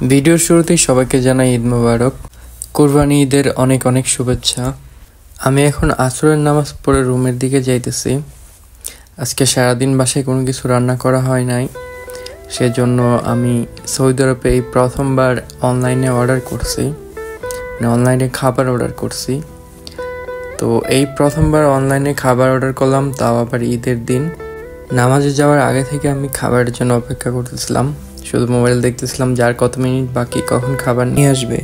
ভিডিওর শুরুতেই সবাইকে জানাই ঈদ মোবারক। কুরবানি ঈদের অনেক অনেক শুভেচ্ছা। আমি এখন আসরের নামাজ পড়ে রুমের দিকে যাইতেছি। আজকে সারাদিন বাসায় কোনো কিছু রান্না করা হয় নাই, সেজন্য আমি সৌদি আরবে এই প্রথমবার অনলাইনে অর্ডার করছি, অনলাইনে খাবার অর্ডার করছি। তো এই প্রথমবার অনলাইনে খাবার অর্ডার করলাম, তাও আবার ঈদের দিন। নামাজে যাওয়ার আগে থেকে আমি খাবারের জন্য অপেক্ষা করতেছিলাম, শুধু মোবাইল দেখতেছিলাম যার কত মিনিট বাকি, কখন খাবার নিয়ে আসবে।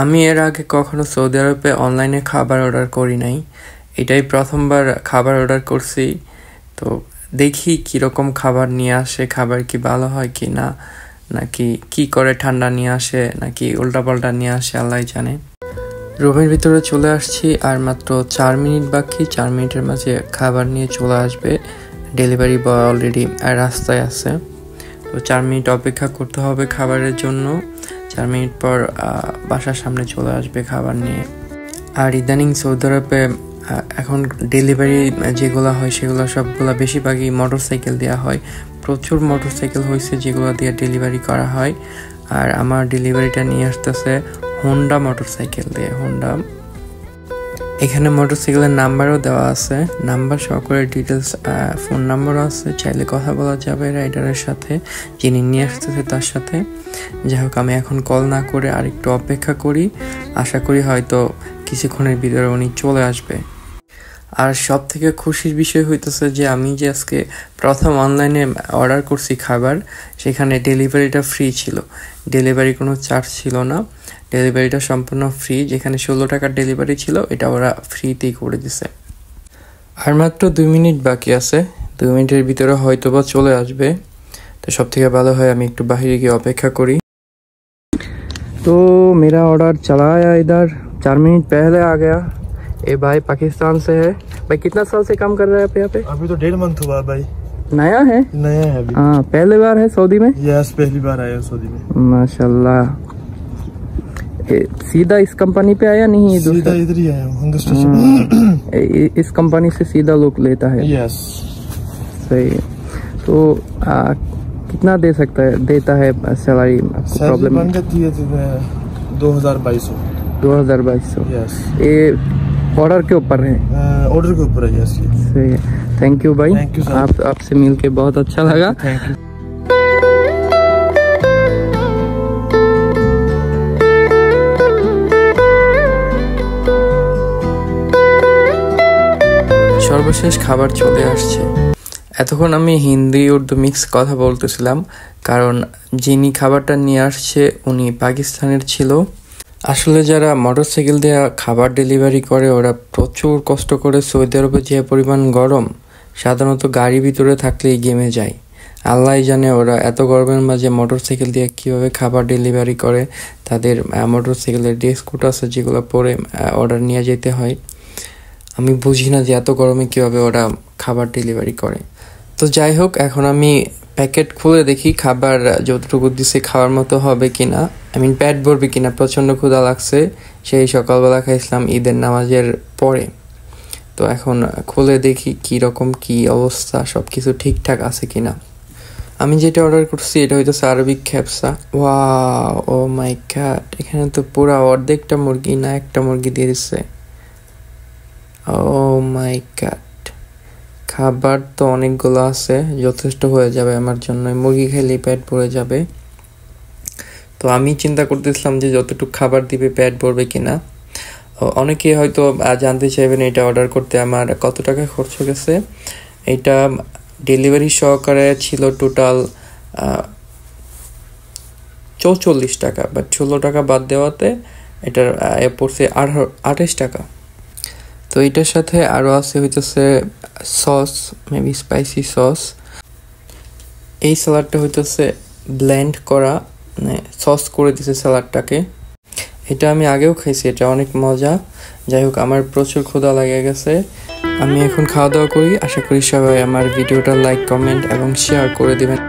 আমি এর আগে কখনো সৌদি আরবে অনলাইনে খাবার অর্ডার করি নাই, এটাই প্রথমবার খাবার অর্ডার করছি। তো দেখি কীরকম খাবার নিয়ে আসে, খাবার কি ভালো হয় কি না, নাকি কি করে ঠান্ডা নিয়ে আসে নাকি উল্টাপাল্টা নিয়ে আসে, আল্লাহ জানে। রুমের ভিতরে চলে আসছি, আর মাত্র 4 মিনিট বাকি। 4 মিনিটের মাঝে খাবার নিয়ে চলে আসবে। ডেলিভারি বয় অলরেডি রাস্তায় আছে। তো 4 মিনিট অপেক্ষা করতে হবে খাবারের জন্য। 4 মিনিট পর বাসার সামনে চলে আসবে খাবার নিয়ে। আর ইদানিং সৌদি আরবে এখন ডেলিভারি যেগুলো হয় সেগুলো সবগুলো বেশিরভাগই মোটরসাইকেল দেওয়া হয়। প্রচুর মোটরসাইকেল হয়েছে যেগুলো দিয়ে ডেলিভারি করা হয়। আর আমার ডেলিভারিটা নিয়ে আসতেছে হোন্ডা মোটরসাইকেল দিয়ে। হোন্ডা, এখানে মোটরসাইকেলের নাম্বারও দেওয়া আছে, নাম্বার সহকারে ডিটেলস, ফোন নাম্বারও আছে, চাইলে কথা বলা যাবে রাইডারের সাথে, যিনি নিয়ে আসতেছে তার সাথে। যাই হোক, আমি এখন কল না করে আরেকটু অপেক্ষা করি, আশা করি হয়তো কিছুক্ষণের ভিতরে উনি চলে আসবে। আর সব থেকে খুশির বিষয় হইতেছে যে আমি যে আজকে প্রথম অনলাইনে অর্ডার করছি খাবার, সেখানে ডেলিভারিটা ফ্রি ছিল, ডেলিভারি কোনো চার্জ ছিল না, ডেলিভারিটা সম্পূর্ণ ফ্রি। যেখানে 16 টাকার ডেলিভারি ছিল, এটা ওরা ফ্রিতেই করে দিছে। আর মাত্র 2 মিনিট বাকি আছে, 2 মিনিটের ভিতরে হয়তো বা চলে আসবে। তো সব থেকে ভালো হয় আমি একটু বাহিরে গিয়ে অপেক্ষা করি। तो मेरा ऑर्डर चला आया इधर, 4 मिनट पहले आ गया। ये भाई पाकिस्तान से है। भाई कितना साल से काम कर रहे हैं आप यहाँ पे? अभी तो 1.5 मंथ हुआ भाई। नया है? नया है अभी। हाँ, पहली बार है सऊदी में? यस, पहली बार आया सऊदी में। माशाल्लाह। सीधा इस कंपनी पे आया नहीं? सीधा इधर ही आया हूँ। इस कंपनी से सीधा लोग लेता है? यस, सही है। तो कितना दे सकता है, देता है सैलरी? प्रॉब्लम बन जाती है 2200। 2200। यस, ये ऑर्डर के ऊपर है? ऑर्डर के ऊपर है। यस, सही है। थैंक यू भाई, थैंक यू। आपसे मिल के बहुत अच्छा लगा। Thank you. সর্বশেষ খাবার চলে আসছে। এতক্ষণ আমি হিন্দি উর্দু মিক্স কথা বলতেছিলাম, কারণ যিনি খাবারটা নিয়ে আসছে উনি পাকিস্তানের ছিল। আসলে যারা মোটরসাইকেল দিয়ে খাবার ডেলিভারি করে ওরা প্রচুর কষ্ট করে। সৌদি আরবে যে পরিমাণ গরম, সাধারণত গাড়ির ভিতরে থাকলেই গেমে যায়। আল্লাহ জানে ওরা এত গরমের মাঝে মোটরসাইকেল দিয়ে কীভাবে খাবার ডেলিভারি করে। তাদের মোটরসাইকেলের ড্রেস কোড আছে যেগুলো পরে অর্ডার নিয়ে যেতে হয়। আমি বুঝি না যে এত গরমে কীভাবে ওরা খাবার ডেলিভারি করে। তো যাই হোক, এখন আমি প্যাকেট খুলে দেখি খাবার যতটুকু দিছে খাওয়ার মতো হবে কিনা, পেট ভরবে কিনা। প্রচণ্ড ক্ষুধা লাগছে, সেই সকালবেলা খাইছিলাম ঈদের নামাজের পরে। তো এখন খুলে দেখি কীরকম কি অবস্থা, সব কিছু ঠিকঠাক আছে কিনা। আমি যেটা অর্ডার করছি এটা হইতেছে আরবিক খ্যাপসা। ওয়াও, ও মাই গড, এখানে তো পুরা অর্ধেকটা মুরগি না একটা মুরগি দিয়ে দিচ্ছে। ও মাই গড, খাবার তো অনেকগুলো আছে, যথেষ্ট হয়ে যাবে আমার জন্য। মুরগি খেলেই পেট ভরে যাবে। তো আমি চিন্তা করতেছিলাম যে যতটুকু খাবার দিবে পেট ভরবে কিনা। অনেকে হয়তো জানতে চাইবেন এটা অর্ডার করতে আমার কত টাকা খরচ গেছে। এটা ডেলিভারি সহকারে ছিল টোটাল 44 টাকা, বাট 16 টাকা বাদ দেওয়াতে এটার পড়ছে 28 টাকা। তো এটার সাথে আরও আছে হইতেছে সস, মেবি স্পাইসি সস। এই স্যালাডটা হইতেছে ব্লেন্ড করা, মানে সস করে দিছে স্যালাডটাকে। এটা আমি আগেও খাইছি, এটা অনেক মজা। যাই হোক, আমার প্রচুর ক্ষুধা লেগে গেছে। আমি এখন খাওয়া দাওয়া করি। আশা করি সবাই আমার ভিডিওটা লাইক, কমেন্ট এবং শেয়ার করে দিবেন।